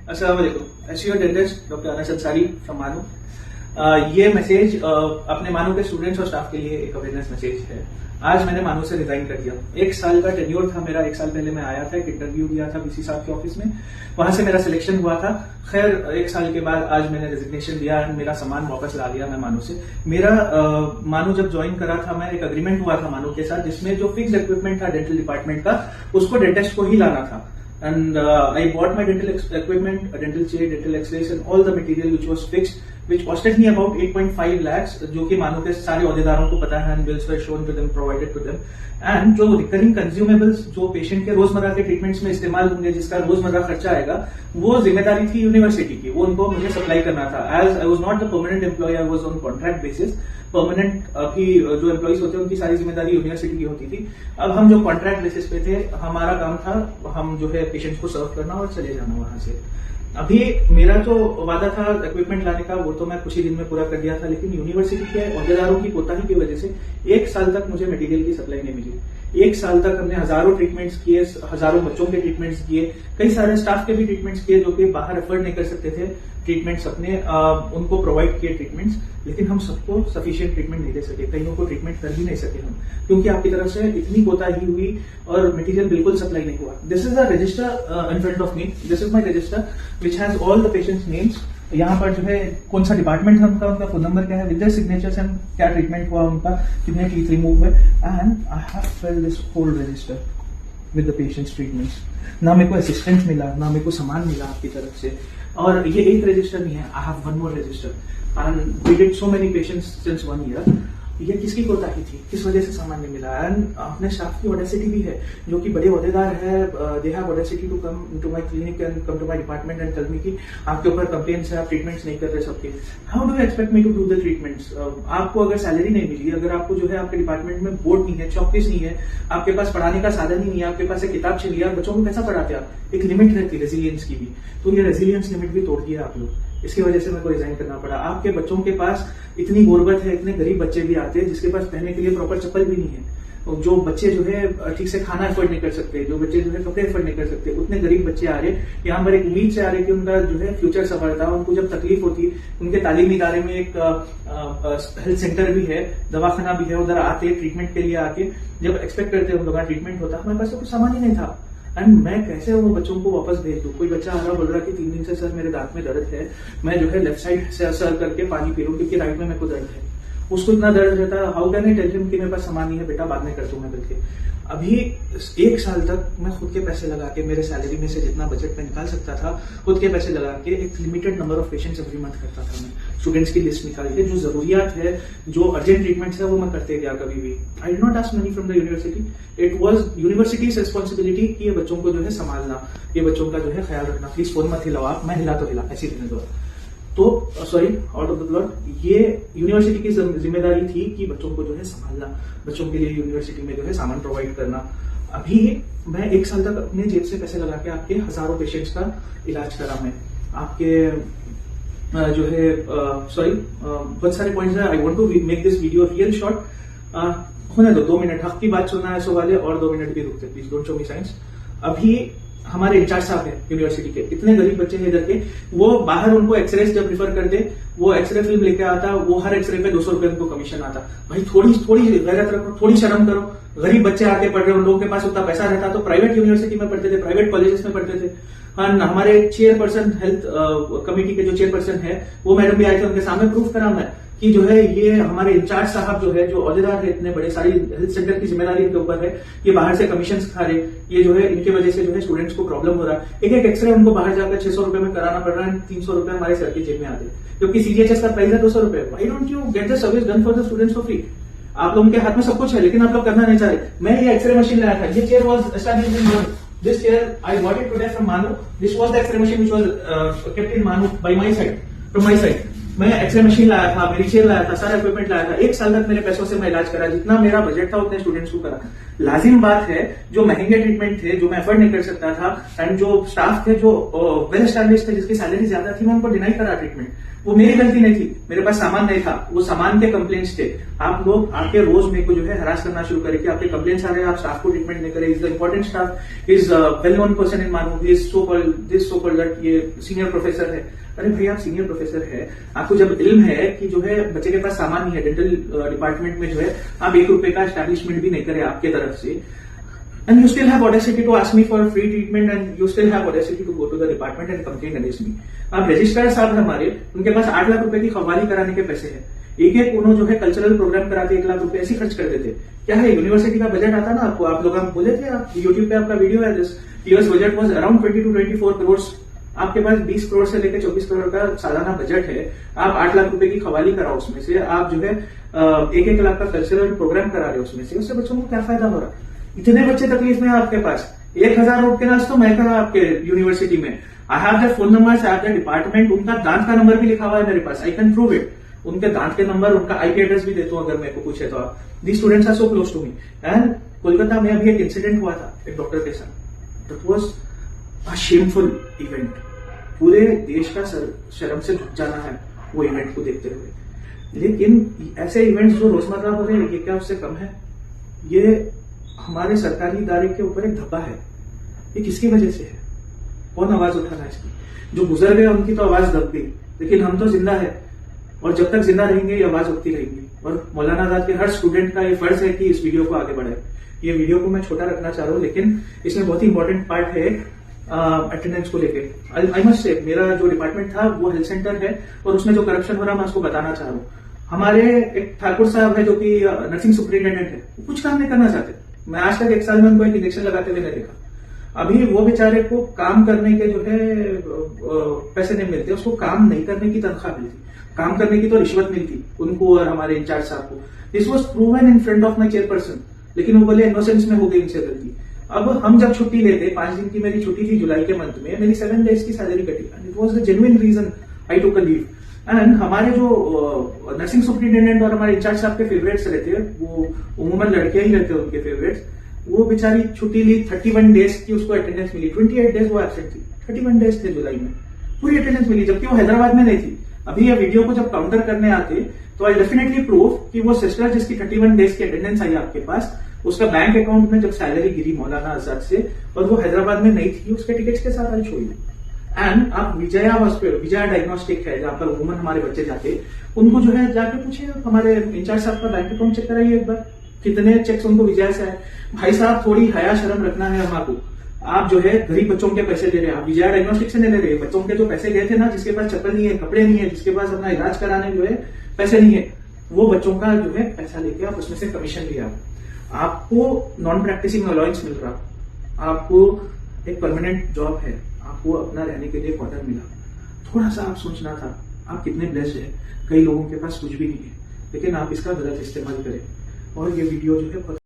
अस्सलाम वालेकुम। S your dentist doctor Anas Ansari from मानू। ये मैसेज अपने मानू के स्टूडेंट्स और स्टाफ के लिए एक अवेयरनेस मैसेज है। आज मैंने मानू से रिजाइन कर दिया। 1 साल का टेन्योर था मेरा। 1 साल पहले मैं आया था, एक इंटरव्यू दिया था बीसी साहब के ऑफिस में, वहां से मेरा सिलेक्शन हुआ था। खैर 1 साल के बाद आज मैंने रेजिग्नेशन दिया एंड मेरा सामान वापस ला लिया मैं मानू से। मेरा मानू जब ज्वाइन करा था मैं, एक अग्रीमेंट हुआ था मानू के साथ जिसमें जो फिक्स इक्विपमेंट था डेंटल डिपार्टमेंट का उसको डेंटिस्ट को ही लाना था। And I bought my dental equipment, a dental chair, dental x-rays and all the material which was fixed, which costed me about 8.5 lakhs, जो कि मानो के सारे औहदेदारों को पता है, and bills were shown to them, provided to them. And जो recurring consumables जो पेशेंट के रोजमर्रा के ट्रीटमेंट्स में इस्तेमाल होंगे, जिसका रोजमर्रा खर्चा आएगा, वो जिम्मेदारी थी यूनिवर्सिटी की, वो उनको मुझे सप्लाई करना था। As I was not the permanent employee, I was on contract basis. Permanent अभी जो एम्प्लॉइज होते हैं उनकी सारी जिम्मेदारी यूनिवर्सिटी की होती थी। अब हम जो कॉन्ट्रैक्ट बेसिस पे थे, हमारा काम था हम जो है पेशेंट्स को सर्व करना और चले जाना वहां से। अभी मेरा जो वादा था इक्विपमेंट लाने का वो तो मैं कुछ ही दिन में पूरा कर दिया था, लेकिन यूनिवर्सिटी के औहदेदारों की कोताही की वजह से 1 साल तक मुझे मटेरियल की सप्लाई नहीं मिली। 1 साल तक हमने हजारों ट्रीटमेंट्स किए, हजारों बच्चों के ट्रीटमेंट्स किए, कई सारे स्टाफ के भी ट्रीटमेंट्स किए जो कि बाहर अफोर्ड नहीं कर सकते थे ट्रीटमेंट्स अपने, उनको प्रोवाइड किए ट्रीटमेंट्स, लेकिन हम सबको सफिशिएंट ट्रीटमेंट नहीं दे सके, कईयों को ट्रीटमेंट कर भी नहीं सके हम, क्योंकि आपकी तरफ से इतनी कोताही हुई और मटेरियल बिल्कुल सप्लाई नहीं हुआ। This is a resistor in front of me, this is my register which has all the patients names. यहाँ पर जो है कौन सा डिपार्टमेंट है उनका, उनका फोन नंबर क्या है, विद देयर सिग्नेचर्स एंड क्या ट्रीटमेंट हुआ उनका, कितने टीथ रिमूव हुए, and I have filled this whole register with the patients treatments. ना मेरे को असिस्टेंट मिला, ना मेरे को सामान मिला आपकी तरफ से। और ये एक रजिस्टर नहीं है, I have one more register and we did so many patients since 1 year. ये किसकी कोताही थी, किस वजह से सामान नहीं मिला? एंड अपने स्टाफ की ऑडेसिटी भी है, जो कि बड़े औहदेदार है, they have audacity to come to my clinic and come to my department and tell me कि आपके ऊपर कंप्लेंट्स है, आप ट्रीटमेंट्स नहीं कर रहे सबके। How do you expect me to do the treatments? आपको अगर सैलरी नहीं मिली, अगर आपको जो है आपके डिपार्टमेंट में बोर्ड नहीं है, चौकीस नहीं है, आपके पास पढ़ाने का साधन ही नहीं है, आपके पास एक किताब चली है, बच्चों को कैसा पढ़ाते आप? एक लिमिट रहती है रेजिलियंस की भी, तो ये रेजिलियंस लिमिट भी तोड़ दिया आप लोग। इसकी वजह से मेरे को रिजाइन करना पड़ा। आपके बच्चों के पास इतनी गुर्बत है, इतने गरीब बच्चे भी आते हैं जिसके पास पहनने के लिए प्रॉपर चप्पल भी नहीं है, जो बच्चे जो है ठीक से खाना अफोर्ड नहीं कर सकते, जो बच्चे जो है कपड़े अफोर्ड नहीं कर सकते, उतने गरीब बच्चे आ रहे यहाँ पर एक उम्मीद से आ रहे कि उनका जो है फ्यूचर सफलता। उनको जब तकलीफ होती, उनके तालीमी इदारे में एक हेल्थ सेंटर भी है, दवाखाना भी है, उधर आते ट्रीटमेंट के लिए आके जब एक्सपेक्ट करते उन लोगों का ट्रीटमेंट होता, हमारे पास तो कुछ सामान ही नहीं था। एंड मैं कैसे वो बच्चों को वापस भेज दूं? कोई बच्चा आ रहा बोल रहा कि 3 दिन से सर मेरे दांत में दर्द है, मैं जो है लेफ्ट साइड से सर करके पानी पी रहा हूं क्योंकि राइट में मेरे को दर्द है। उसको इतना दर्द रहता है, how can I tell him कि मेरे पास सामान नहीं है, बेटा बाद में कर दूंगा बल्कि। अभी 1 साल तक मैं खुद के पैसे लगा के, मेरे सैलरी में से जितना बजट में निकाल सकता था, खुद के पैसे लगा के एक limited number of patients every month करता था मैं। स्टूडेंट्स की लिस्ट निकाल के जो जरूरियात है, जो अर्जेंट ट्रीटमेंट्स है, वो मैं करते गया कभी भी। I did not ask money from the university, it was universities responsibility कि ये बच्चों को जो है संभालना, ये बच्चों का जो है ख्याल रखना। प्लीज फोन मत हिलाओ आप, मैं हिला तो हिला, ऐसी रहने दो। तो sorry, out of the plot, ये यूनिवर्सिटी की जिम्मेदारी थी कि बच्चों को जो है संभालना, बच्चों के लिए यूनिवर्सिटी में जो है सामान प्रोवाइड करना। अभी मैं 1 साल तक अपने जेब से पैसे लगा के आपके हजारों पेशेंट्स का इलाज करा मैं। आपके जो है सॉरी, बहुत सारे पॉइंट्स हैं। I want to make this video real short. होने दो 2 मिनट, हक की बात सुनना है सो वाले, और 2 मिनट भी रुकते, please don't show me science. अभी हमारे इंचार्ज साहब है यूनिवर्सिटी के, इतने गरीब बच्चे हैं इधर के, वो बाहर उनको एक्सरे जब रिफर करते, वो एक्सरे फिल्म लेके आता, वो हर एक्सरे पे 200 रुपए उनको कमीशन आता। भाई थोड़ी गैरत रखो, थोड़ी शर्म करो। गरीब बच्चे आके पढ़ रहे, उन लोगों के पास उतना पैसा रहता तो प्राइवेट यूनिवर्सिटी में पढ़ते थे, प्राइवेट कॉलेजेस में पढ़ते थे। हमारे चेयरपर्सन हेल्थ कमेटी के जो चेयरपर्सन है, वो मैडम भी आए थे, उनके सामने प्रूफ करा मैं कि जो है ये हमारे इंचार्ज साहब जो है, जो औहदेदार है, इतने बड़े सारी हेल्थ सेंटर की जिम्मेदारी इनके ऊपर है, ये बाहर से कमीशन खा रहे, ये जो है इनके वजह से जो है स्टूडेंट्स को प्रॉब्लम हो रहा है। एक एक एक्सरे उनको बाहर जाकर 600 रुपए में कराना पड़ रहा है, 300 रुपए हमारे सर की जेब में आते, क्योंकि सीजीएचएस का प्राइस है 200 रुपए। Why don't you get the service done for the students for free? आप लोगों के हाथ में सब कुछ है, लेकिन आप लोग करना नहीं चाह रहे। मैं ये एक्सरे मशीन लाया था, ये चेयर वॉज एस्टैब्लिश्ड इन मानू। This chair I bought it today from Manu. This was the X-ray machine which was kept in Manu by my side, from my side. मैं एक्सरे मशीन लाया था, मेरी chair लाया था, सारा equipment लाया था। 1 साल तक मेरे पैसों से मैं इलाज करा, जितना मेरा बजट था उतने स्टूडेंट्स को करा। लाजिम बात है, जो महंगे ट्रीटमेंट थे, जो मैं अफोर्ड नहीं कर सकता था, एंड जो स्टाफ थे जो वेल एस्टैब्लिश थे, जिसकी सैलरी ज्यादा थी, मैं उनको डिनाई करा ट्रीटमेंट। वो मेरी गलती नहीं थी, मेरे पास सामान नहीं था, वो सामान के कंप्लेंट्स थे। आप लोग आके रोज मेरे को जो है हरास करना शुरू करें कि आपके कंप्लेंट्स आ रहे हैं, आप स्टाफ को ट्रीटमेंट नहीं करें। Is the important staff, is well known person in मानू, इज सो कॉल्ड दैट ये सीनियर प्रोफेसर है। अरे भाई, आप सीनियर प्रोफेसर है, आपको जब इल्म है कि जो है बच्चे के पास सामान नहीं है, डेंटल डिपार्टमेंट में जो है आप 1 रुपए का एस्टैब्लिशमेंट भी नहीं करे आपके तरफ से, and you still have audacity to ask me for free treatment, and you still have audacity to go to the department and complain against me. अब रजिस्ट्रार साहब हमारे, उनके पास 8 लाख रुपए की खवाली कराने के पैसे हैं। एक उन्होंने जो है कल्चरल प्रोग्राम कराते 1 लाख रुपए ऐसे खर्च कर देते। क्या है, यूनिवर्सिटी का बजट आता ना आपको, आप लोग हम बोले थे, आप यूट्यूब पे आपका वीडियो है, this years budget was around 20 to 24 crore. आपके पास 20 करोड़ से लेकर 24 करोड़ का सालाना बजट है, आप 8 लाख रुपए की खवाली कराओ, उसमें से आप जो है 1-1 लाख का कल्चरल प्रोग्राम करा रहे हो, उसमें से उससे बच्चों को क्या फायदा हो रहा है? इतने बच्चे तकलीफ में है आपके पास। 1000 रोड के नाच तो मैं करा आपके यूनिवर्सिटी में। I have the phone number, I have the department, उनका दांत का नंबर भी लिखा हुआ है मेरे पास, आई कैन प्रूव इट। उनके दांत के नंबर, उनका आईपी एड्रेस भी देता हूं अगर मेरे को पूछे तो आप। The students are so close to me. And Kolkata में अभी एक इंसिडेंट हुआ था एक डॉक्टर के साथ, that was a shameful event. पूरे देश का शर्म से झुक जाना है वो इवेंट को देखते हुए। लेकिन ऐसे इवेंट्स जो रोजमर्रा हो रहे हैं, ये क्या उससे कम है? ये हमारे सरकारी इदारे के ऊपर एक धब्बा है। ये किसकी वजह से है? कौन आवाज उठाना इसकी? जो गुजर गए उनकी तो आवाज दब गई, लेकिन हम तो जिंदा है, और जब तक जिंदा रहेंगे ये आवाज उठती रहेंगी। और मौलाना आजाद के हर स्टूडेंट का ये फर्ज है कि इस वीडियो को आगे बढ़ाए। ये वीडियो को मैं छोटा रखना चाह रहा हूँ, लेकिन इसमें बहुत ही इंपॉर्टेंट पार्ट है अटेंडेंस को लेके। आई मस्ट से, मेरा जो डिपार्टमेंट था वो हेल्थ सेंटर है, और उसमें जो करप्शन हो रहा है मैं उसको बताना चाह रहा हूँ। हमारे एक ठाकुर साहब है जो कि नर्सिंग सुपरिटेंडेंट है, वो कुछ काम नहीं करना चाहते। मैं आज तक 1 साल में उनको एक इंजेक्शन लगाते हुए नहीं देखा। अभी वो बेचारे को काम करने के जो है पैसे नहीं मिलते, उसको काम नहीं करने की तनख्वाह मिलती, काम करने की तो रिश्वत मिलती उनको और हमारे इंचार्ज साहब को। This was proven in front of my chairperson, लेकिन वो बोले इनोसेंस में हो गई इनसे गलती। अब हम जब छुट्टी लेते, 5 दिन की मेरी छुट्टी थी जुलाई के मंथ में, मेरी 7 डेज की सैलरी कटी, and it was the genuine reason I took a leave. And हमारे जो नर्सिंग सुपरिटेंडेंट और हमारे इंचार्ज साहब के फेवरेट्स रहते हैं, वो उमूमन लड़कियां ही रहते हैं उनके फेवरेट्स, वो बेचारी छुट्टी ली, 31 डेज की उसको अटेंडेंस मिली। 28 डेज वो एब्सेंट थी, 31 डेज थे जुलाई में, पूरी अटेंडेंस मिली, जबकि वो हैदराबाद में नहीं थी। अभी ये वीडियो को जब काउंटर करने आते तो आई डेफिनेटली प्रूव कि वो सिस्टर जिसकी 31 डेज की अटेंडेंस आई आपके पास, उसका बैंक अकाउंट में जब सैलरी गिरी मौलाना आजाद से, और वो हैदराबाद में नहीं थी, उसके टिकट्स के साथ आई शो यू। एंड आप विजया हॉस्पिटल, विजया डायग्नोस्टिक है जहां पर उमूमन हमारे बच्चे जाते, उनको जो है जाके पूछिए, हमारे इंचार्ज साहब का बैंक अकाउंट चेक कराइए एक बार, कितने चेक्स उनको विजया से आए। भाई साहब, थोड़ी हया शर्म रखना है हमारे। आप जो है गरीब बच्चों के पैसे दे रहे हैं, आप विजया डायग्नोस्टिक से नहीं ले रहे। बच्चों के जो पैसे गए थे ना, जिसके पास चप्पल नहीं है, कपड़े नहीं है, जिसके पास अपना इलाज कराने जो है पैसे नहीं है, वो बच्चों का जो है पैसा लेके आप उसमें से कमीशन लिया। आपको नॉन प्रैक्टिसिंग अलाउंस मिल रहा, आपको एक परमानेंट जॉब है, आपको अपना रहने के लिए क्वार्टर मिला। थोड़ा सा आप सोचना था, आप कितने ब्लेस्ड है। कई लोगों के पास कुछ भी नहीं है, लेकिन आप इसका गलत इस्तेमाल करें। और ये वीडियो जो है